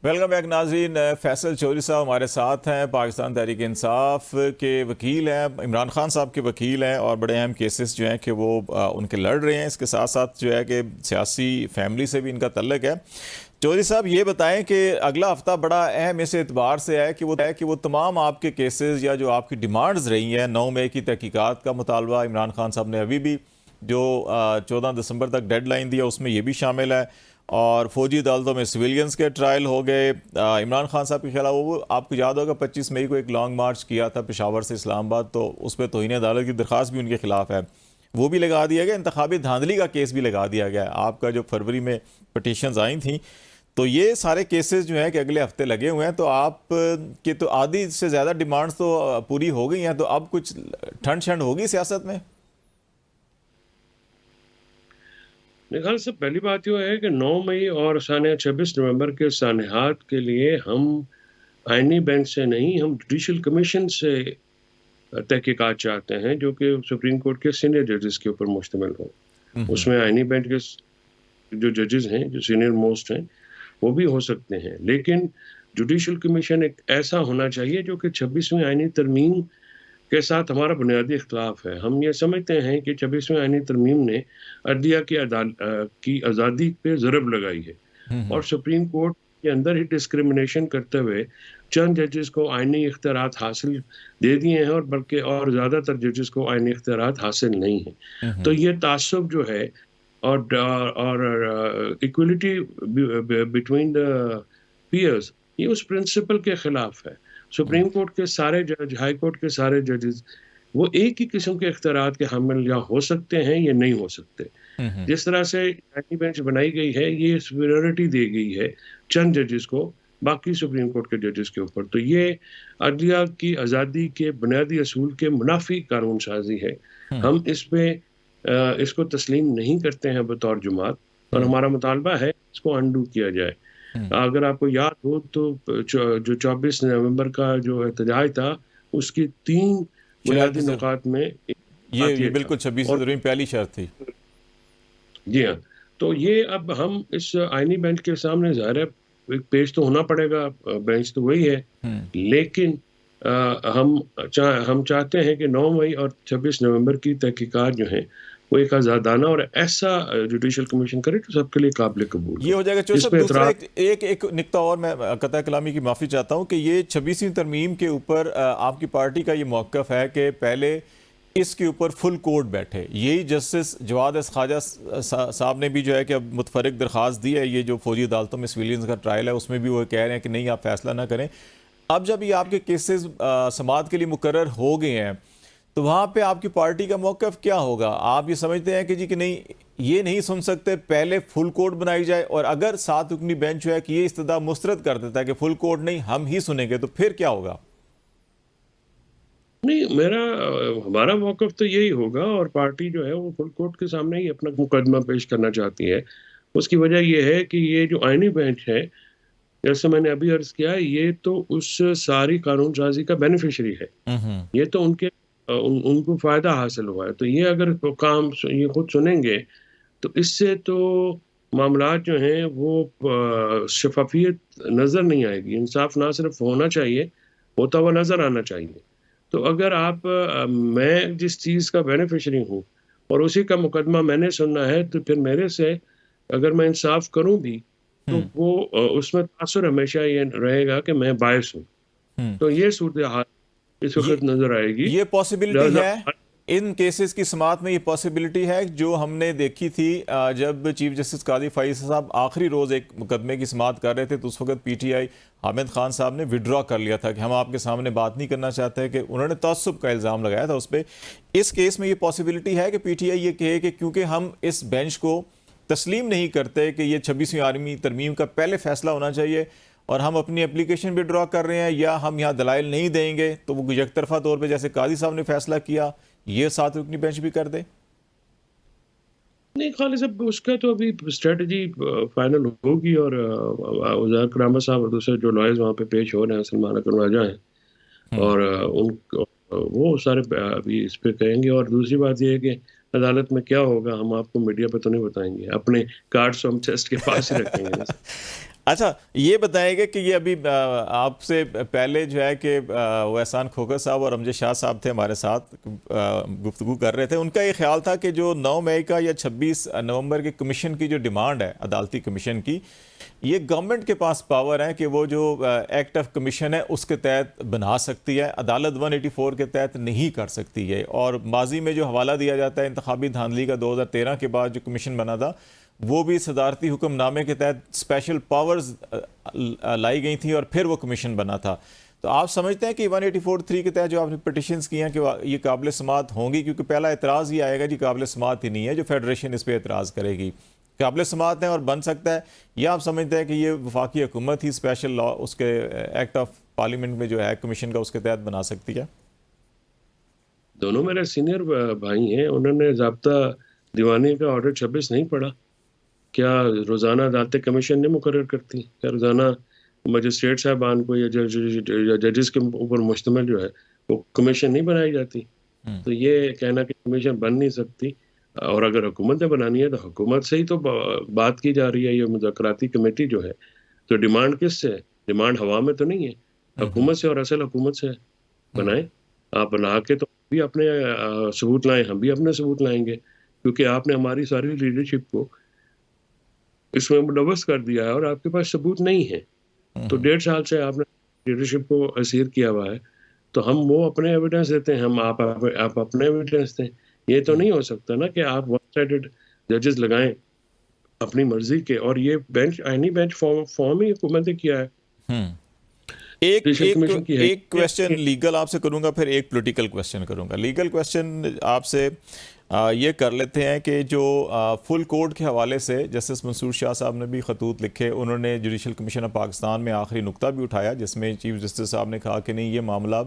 Welcome back नाज़रीन। फैसल चौधरी साहब हमारे साथ हैं, पाकिस्तान तहरीक इंसाफ के वकील हैं, इमरान खान साहब के वकील हैं और बड़े अहम केसेस जो हैं कि वो उनके लड़ रहे हैं। इसके साथ साथ जो है कि सियासी फैमिली से भी इनका तल्लक है। चौधरी साहब ये बताएं कि अगला हफ्ता बड़ा अहम इस एतबार से है कि वो तमाम आपके केसेस या जो आपकी डिमांड्स रही हैं 9 मई की तहकीकात का मुतालबा इमरान खान साहब ने अभी भी जो 14 दिसंबर तक डेडलाइन दिया उसमें ये भी शामिल है, और फौजी अदालतों में सिविलियंस के ट्रायल हो गए। इमरान खान साहब के खिलाफ वो आपको याद होगा 25 मई को एक लॉन्ग मार्च किया था पेशावर से इस्लामाबाद, तो उस पर तौहीन अदालत की दरख्वास्त भी उनके खिलाफ है, वो भी लगा दिया गया। इंतखाबी धांधली का केस भी लगा दिया गया, आपका जो फरवरी में पटिशन्स आई थी। तो ये सारे केसेस जो हैं कि अगले हफ्ते लगे हुए हैं, तो आप के तो आधी से ज़्यादा डिमांड्स तो पूरी हो गई हैं, तो अब कुछ ठंड शंड होगी सियासत में? मेरे ख्याल से पहली बात यह है कि 9 मई और सानिया 26 नवंबर के सानहात के लिए हम आईनी बेंच से नहीं, हम जुडिशल कमीशन से तहकीकात चाहते हैं जो कि सुप्रीम कोर्ट के सीनियर जजेस के ऊपर मुश्तमिल हो। उसमें आईनी बेंच के जो जजेस हैं, जो सीनियर मोस्ट हैं, वो भी हो सकते हैं, लेकिन जुडिशल कमीशन एक ऐसा होना चाहिए जो कि 26वीं आईनी तरमीम के साथ हमारा बुनियादी इख्तलाफ है। हम ये समझते हैं कि 26वीं आईनी तरमीम ने अदलिया की आज़ादी पे ज़रब लगाई है और सुप्रीम कोर्ट के अंदर ही डिस्क्रिमिनेशन करते हुए चंद जजेस को आईनी इख्तियारात हासिल दे दिए हैं, और बल्कि और ज़्यादातर जजेस को आईनी इख्तियारात हासिल नहीं हैं। तो ये तासुब जो है और इक्वलिटी बिटवीन द पीयर्स, ये उस प्रिंसिपल के खिलाफ है। सुप्रीम कोर्ट के सारे जज, हाई कोर्ट के सारे जजेस वो एक ही किस्म के इख्तियारात के हामिल या हो सकते हैं या नहीं हो सकते। जिस तरह से आईनी बेंच बनाई गई है, ये सुपीरियरिटी दी गई है चंद जजेस को बाकी सुप्रीम कोर्ट के जजेस के ऊपर, तो ये अदलिया की आज़ादी के बुनियादी असूल के मुनाफी कानून साजी है। हम इसको तस्लीम नहीं करते हैं बतौर जमात, और हमारा मुतालबा है इसको अंडू किया जाए। अगर आपको याद हो तो जो 24 नवंबर का जो एहतजाज था उसकी 3 बुनियादी नुकात में ये बिल्कुल 26 फरवरी पहली शर्त थी। जी हाँ, तो ये अब हम इस आईनी बेंच के सामने ज़ाहिर है पेश तो होना पड़ेगा, बेंच तो वही है, लेकिन हम चाहते हैं कि 9 मई और 26 नवंबर की तहकीकात जो हैं वो एक आज़ादाना और ऐसा जुडिशल कमीशन करे जो सबके लिए काबिल कबूल ये हो जाएगा। दूसरा एक निक्ता और मैं कतई कलामी की माफ़ी चाहता हूँ कि ये 26वीं तरमीम के ऊपर आपकी पार्टी का ये मौक़िफ़ है कि पहले इसके ऊपर फुल कोर्ट बैठे। यही जस्टिस जवाद ख्वाजा साहब ने भी जो है कि अब मुतफरिक दरख्वास्त दी है, ये जो फौजी अदालतों में सिविलियंस का ट्रायल है उसमें भी वो कह रहे हैं कि नहीं, आप फैसला ना करें। अब जब ये आपके केसेस समाअत के लिए मुकर्रर हो गए हैं, तो वहाँ पे आपकी पार्टी का मौक़िफ़ क्या होगा? आप ये समझते हैं कि जी कि नहीं, ये नहीं सुन सकते, पहले फुल कोर्ट बनाई जाए, और अगर 7 रुकनी बेंच है कि ये इस्तदा मुस्तरद कर देता है कि फुल कोर्ट नहीं, हम ही सुनेंगे, तो फिर क्या होगा? नहीं, हमारा मौक़िफ़ तो यही होगा, और पार्टी जो है वो फुल कोर्ट के सामने ही अपना मुकदमा पेश करना चाहती है। उसकी वजह ये है कि ये जो आईनी बेंच है, जैसे मैंने अभी अर्ज़ किया, ये तो उस सारी कानून साज़ी का बेनिफिशियरी है। ये तो उनको फ़ायदा हासिल हुआ है, तो ये अगर ये खुद सुनेंगे तो इससे तो मामलात जो हैं वो शफ़ाफ़ियत नज़र नहीं आएगी। इंसाफ़ ना सिर्फ़ होना चाहिए, होता हुआ नज़र आना चाहिए। तो अगर मैं जिस चीज़ का बेनिफिशियरी हूँ और उसी का मुकदमा मैंने सुनना है, तो फिर मेरे से अगर मैं इंसाफ़ करूँ भी तो वो उसमें तासुर हमेशा ये रहेगा कि मैं बायस हूँ। तो ये सूरत हाल इस वक्त नजर आएगी। ये पॉसिबिलिटी है इन केसेस की समाअत में, ये पॉसिबिलिटी है जो हमने देखी थी जब चीफ जस्टिस काजी फैसल साहब आखिरी रोज़ एक मुकदमे की समाअत कर रहे थे, तो उस वक्त पीटीआई हामिद खान साहब ने विड्रॉ कर लिया था कि हम आपके सामने बात नहीं करना चाहते, कि उन्होंने तअस्सुब का इल्ज़ाम लगाया था उस पर। इस केस में ये पॉसिबिलिटी है कि पीटीआई ये कहे कि क्योंकि हम इस बेंच को तस्लीम नहीं करते कि ये 26वीं आर्मी तरमीम का पहले फैसला होना चाहिए, और हम अपनी एप्लीकेशन भी ड्रॉ कर रहे हैं, या हम यहाँ दलाइल नहीं देंगे, तो वो यकतरफा तौर पे जैसे काजी साहब ने फैसला किया ये 7 रुकनी बेंच भी कर दे? नहीं, खाली साहब उसका तो अभी स्ट्रेटजी फाइनल होगी, और उज़ैर करामा साहब और दूसरे जो लॉयर्स वहाँ पे पेश हो रहे हैं, सलमान अकरम राजा हैं, और वो सारे अभी इस पे कहेंगे। और दूसरी बात ये है कि अदालत में क्या होगा हम आपको मीडिया पे तो नहीं बताएंगे, अपने कार्ड्स हम चेस्ट के पास ही रखेंगे। अच्छा, ये बताएंगे कि ये अभी आपसे पहले जो है कि वो एहसान खोखर साहब और अमजद शाह साहब थे हमारे साथ, गुफ्तगू कर रहे थे। उनका ये ख्याल था कि जो 9 मई का या 26 नवंबर के कमीशन की जो डिमांड है अदालती कमीशन की, ये गवर्नमेंट के पास पावर है कि वो जो एक्ट ऑफ कमीशन है उसके तहत बना सकती है, अदालत 184 के तहत नहीं कर सकती है। और माजी में जो हवाला दिया जाता है इंतखाबी धांधली का 2013 के बाद जो कमीशन बना था, वो भी सदारती हुक्मनामे के तहत स्पेशल पावर्स लाई गई थी और फिर वो कमीशन बना था। तो आप समझते हैं कि 184(3) के तहत जो आपने पिटिशंस की हैं कि ये काबिल समात होंगी? क्योंकि पहला एतराज़ ये आएगा जी काबिल समात ही नहीं है, जो फेडरेशन इस पर एतराज़ करेगी। काबिल समात है और बन सकता है, या आप समझते हैं कि ये वफाकी हुकूमत ही स्पेशल लॉ उसके एक्ट ऑफ पार्लियामेंट में जो है कमीशन का उसके तहत बना सकती है? दोनों मेरे सीनियर भाई हैं, उन्होंने ज़ाब्ता दीवानी का ऑर्डर 26 नहीं पढ़ा। क्या रोज़ाना अदालतें कमीशन नहीं मुकर्रर करती? क्या रोज़ाना मजिस्ट्रेट साहबान को या जजेस के ऊपर मुश्तमिल जो है वो कमीशन नहीं बनाई जाती? तो ये कहना कि कमीशन बन नहीं सकती, और अगर हुकूमत ने बनानी है तो हुकूमत से ही तो बात की जा रही है। ये मुज़ाकराती कमेटी जो है, तो डिमांड किससे है? डिमांड हवा में तो नहीं है, हुकूमत से, और असल हुकूमत से है। बनाए, आप बना के तो भी अपने सबूत लाएं, हम भी अपने सबूत लाएंगे, क्योंकि आपने हमारी सारी लीडरशिप को इसमें मुलव्वस कर दिया है और आपके पास सबूत नहीं है। तो 1.5 साल से आपने लीडरशिप को असीर किया हुआ है, तो हम वो अपने एविडेंस देते हैं, हम आप अपने एविडेंस दें। ये तो नहीं हो सकता ना कि आप वन साइडेड जजेस लगाएं अपनी मर्जी के, और ये बेंच आईनी बेंच फॉर्म ही हुकूमत ने किया है, एक जुडिशल एक कमीशन की है। एक क्वेश्चन लीगल आपसे करूंगा, फिर एक पॉलिटिकल क्वेश्चन करूंगा। लीगल क्वेश्चन आपसे ये कर लेते हैं कि जो फुल कोर्ट के हवाले से जस्टिस मंसूर शाह साहब ने भी खतूत लिखे, उन्होंने जुडिशल कमीशन ऑफ पाकिस्तान में आखिरी नुक्ता भी उठाया जिसमें चीफ जस्टिस साहब ने कहा कि नहीं, ये मामला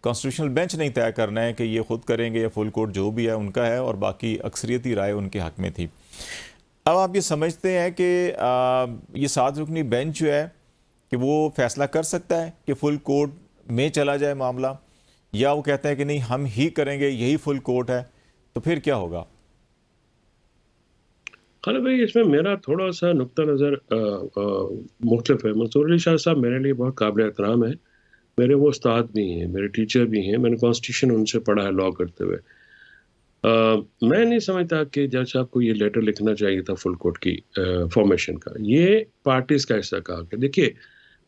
कॉन्स्टिट्यूशनल बेंच नहीं तय करना है कि ये खुद करेंगे या फुल कोर्ट जो भी है उनका है, और बाकी अक्सरियती राय उनके हक में थी। अब आप ये समझते हैं कि ये 7 रुकनी बेंच जो है कि वो फैसला कर सकता है कि फुल कोर्ट में चला जाए मामला, या वो कहता है कि नहीं हम ही करेंगे, यही फुल कोर्ट है, तो फिर क्या होगा? खालिद भाई, इसमें मेरा थोड़ा सा नुक्ता नज़र मुख्तलिफ है। मंसूर अली शाह साहब मेरे लिए बहुत काबिल एहतराम है, मेरे वो उस्ताद भी हैं, मेरे टीचर भी हैं, मैंने कॉन्स्टिट्यूशन उनसे पढ़ा है लॉ करते हुए। मैं नहीं समझता कि जज साहब को ये लेटर लिखना चाहिए था फुल कोर्ट की फॉर्मेशन का। ये पार्टीज का हिस्सा कहा कि देखिए,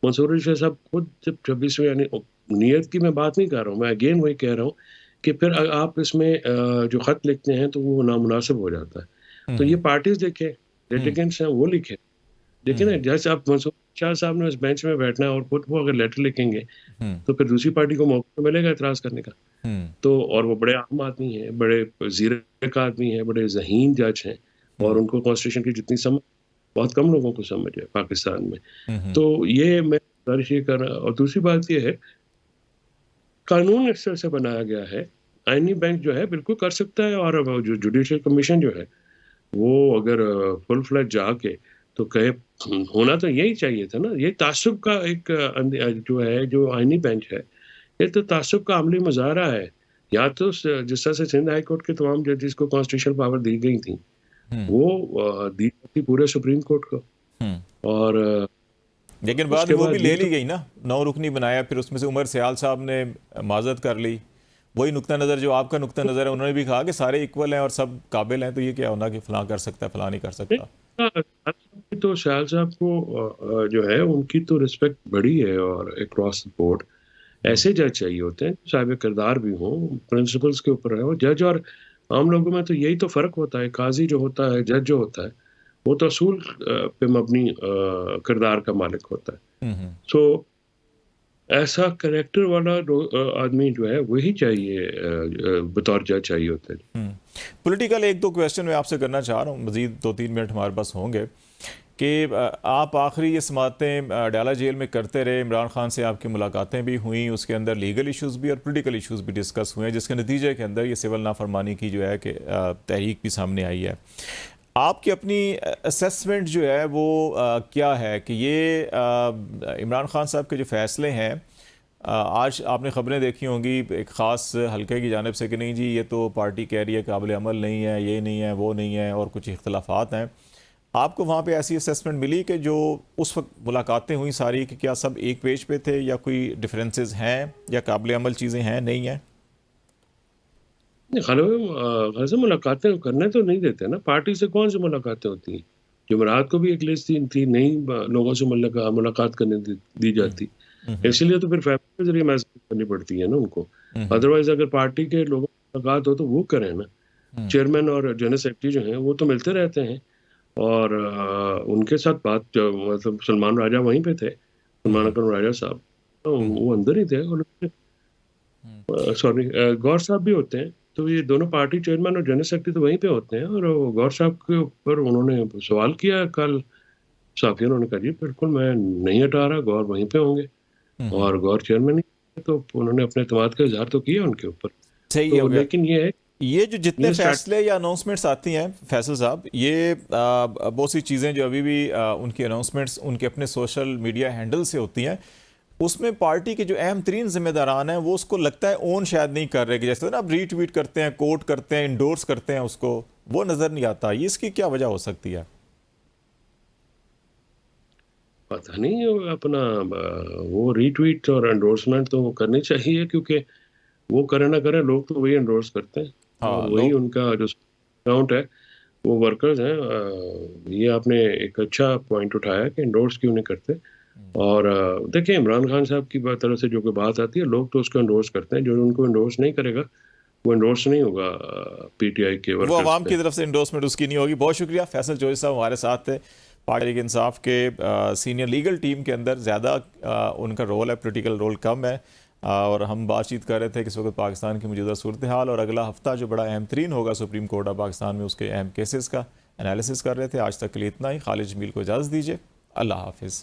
मंसूर अली शाह साहब खुद जब 26वें, यानी नियत की मैं बात नहीं कर रहा हूँ, मैं अगेन वही कह रहा हूँ कि फिर आप इसमें जो खत लिखते हैं तो वो नामुनासिब हो जाता है। तो ये पार्टीज देखें, लिटिगेंट्स हैं, वो लिखे। लेकिन जैसे आप मंसूर शाह साहब ने उस बेंच में बैठना है और खुद वो अगर लेटर लिखेंगे तो फिर दूसरी पार्टी को मौका तो मिलेगा एतराज करने का। तो और वो बड़े आम आदमी हैं, बड़े ज़ीरक आदमी हैं, बड़े ज़हीन जज हैं, और उनको कॉन्स्टिट्यूशन की जितनी समझ, बहुत कम लोगों को समझ है पाकिस्तान में। तो ये मैं गुजारिश ये कर रहा, और दूसरी बात ये है, कानून इस तरह से बनाया गया है, आईनी बेंच जो है बिल्कुल कर सकता है, और जो जुडिशल कमीशन जो है वो अगर फुल फ्लैज जाके तो कहे, होना तो यही चाहिए था ना। ये तासुब का एक जो है, जो आईनी बेंच है, ये तो तासुब का अमली मुजाहरा है। या तो जिस तरह से सिंध हाई कोर्ट के तमाम जजेस को कॉन्स्टिट्यूशनल पावर दी गई थी, वो दी थी पूरे सुप्रीम कोर्ट को, और लेकिन बाद उसके में वो भी बाद ले ये ली तो गई ना, 9 रुकनी बनाया, फिर उसमें से उमर सियाल साहब ने माजरत कर ली। वही नुक्ता नज़र जो आपका नुक्ता नज़र है, उन्होंने भी कहा कि सारे इक्वल हैं और सब काबिल हैं, तो ये क्या होना कि फलां कर सकता है फलां नहीं कर सकता। तो शाह साहब को जो है उनकी तो रिस्पेक्ट बड़ी है, और अक्रॉस द बोर्ड ऐसे जज चाहिए होते हैं साहिब किरदार भी हों, प्रिंसिपल्स के ऊपर है वो जज। और आम लोगों में तो यही तो फ़र्क होता है, काजी जो होता है, जज जो होता है, वो तो असूल पे मबनी किरदार का मालिक होता है। सो ऐसा करेक्टर वाला आदमी जो है वही चाहिए, बतौर जज चाहिए होता है। पॉलिटिकल एक दो क्वेश्चन मैं आपसे करना चाह रहा हूँ, मज़ीद 2-3 मिनट हमारे पास होंगे, कि आप आखिरी ये समातें डाला जेल में करते रहे, इमरान खान से आपकी मुलाकातें भी हुई, उसके अंदर लीगल इश्यूज़ भी और पॉलिटिकल इश्यूज़ भी डिस्कस हुए, जिसके नतीजे के अंदर ये सिविल नाफरमानी की जो है कि तहरीक भी सामने आई है। आपकी अपनी असेसमेंट जो है वो क्या है कि ये इमरान खान साहब के जो फ़ैसले हैं, आज आपने ख़बरें देखी होंगी एक ख़ास हल्के की जानिब से कि नहीं जी ये तो पार्टी कह रही है काबिल अमल नहीं है, ये नहीं है, वो नहीं है, और कुछ इख्तलाफात हैं, आपको वहाँ पे ऐसी असेसमेंट मिली कि जो उस वक्त मुलाकातें हुई सारी कि क्या सब एक पेज पे थे या कोई डिफरेंसेस हैं या काबिल अमल चीज़ें हैं नहीं हैं? नहीं, घर से मुलाकातें करने तो नहीं देते ना, पार्टी से कौन सी मुलाकातें होती हैं? जुमेरात को भी एक लिस्ट थी नई लोगों से मुलाकात करने दी हम्म, जाती। हम्म, इसीलिए तो फिर फैमिली के ज़रिए मैसेज करनी पड़ती है ना उनको। हम्म, अदरवाइज़ अगर पार्टी के लोगों से मुलाकात हो तो वो करें ना। हम्म, चेयरमैन और जनरल सेक्रेटरी जो हैं वो तो मिलते रहते हैं और उनके साथ बात मतलब सलमान राजा वहीं पे थे, सलमान हम्म, अकरम राजा साहब। तो हम्म, वो अंदर ही थे और हम्म। सॉरी गौर साहब भी होते हैं। तो ये दोनों पार्टी चेयरमैन और जनरल सेक्रेटरी तो वहीं पे होते हैं और वो गौर साहब के ऊपर उन्होंने सवाल किया कल साफिया, उन्होंने कहा जी बिल्कुल मैं नहीं हटा रहा, गौर वहीं पे होंगे हम्म। और गौर चेयरमैन ही हैं, तो उन्होंने अपने एतमाद का इज़हार तो किया उनके ऊपर। सही तो हो गया। लेकिन ये है, ये जो जितने ये स्टार्ट फैसले या अनाउंसमेंट्स आती हैं फैसल साहब, ये बहुत सी चीज़ें जो अभी भी उनकी अनाउंसमेंट्स उनके अपने सोशल मीडिया हैंडल से होती हैं, उसमें पार्टी के जो अहम तरीन जिम्मेदारान हैं वो उसको लगता है ओन शायद नहीं कर रहे, कि जैसे ना आप रीट्वीट करते हैं, कोट करते हैं, इंडोर्स करते हैं उसको, वो नज़र नहीं आता। ये इसकी क्या वजह हो सकती है? पता नहीं अपना वो रीट्वीट और एंडोर्समेंट तो करनी चाहिए, क्योंकि वो करे ना करे लोग तो वही एंडोर्स करते हैं और हाँ वही लोग। उनका जो अकाउंट है वो वर्कर्स हैं। ये आपने एक अच्छा पॉइंट उठाया कि एंडोर्स क्यों नहीं करते। और देखिए इमरान खान साहब की तरफ से जो कोई बात आती है लोग तो उसको एंडोर्स करते हैं, जो उनको एंडोर्स नहीं करेगा वो एंडोर्स नहीं होगा पीटीआई के वो वर्कर्स आवाम पे। की तरफ से इंडोर्समेंट उसकी नहीं होगी। बहुत शुक्रिया फैसल चौधरी साहब हमारे साथ थे। पार्टी तहरीक इंसाफ के सीनियर लीगल टीम के अंदर ज़्यादा उनका रोल है, पोलिटिकल रोल कम है। और हम बातचीत कर रहे थे कि इस वक्त पाकिस्तान की मौजूदा सूरत हाल और अगला हफ्ता जो बड़ा अहम तरीन होगा सुप्रीम कोर्ट ऑफ पाकिस्तान में, उसके अहम केसेस का एनालिसिस कर रहे थे। आज तक के लिए इतना ही। खालिद जमील को इजाज़त दीजिए। अल्लाह हाफिज़।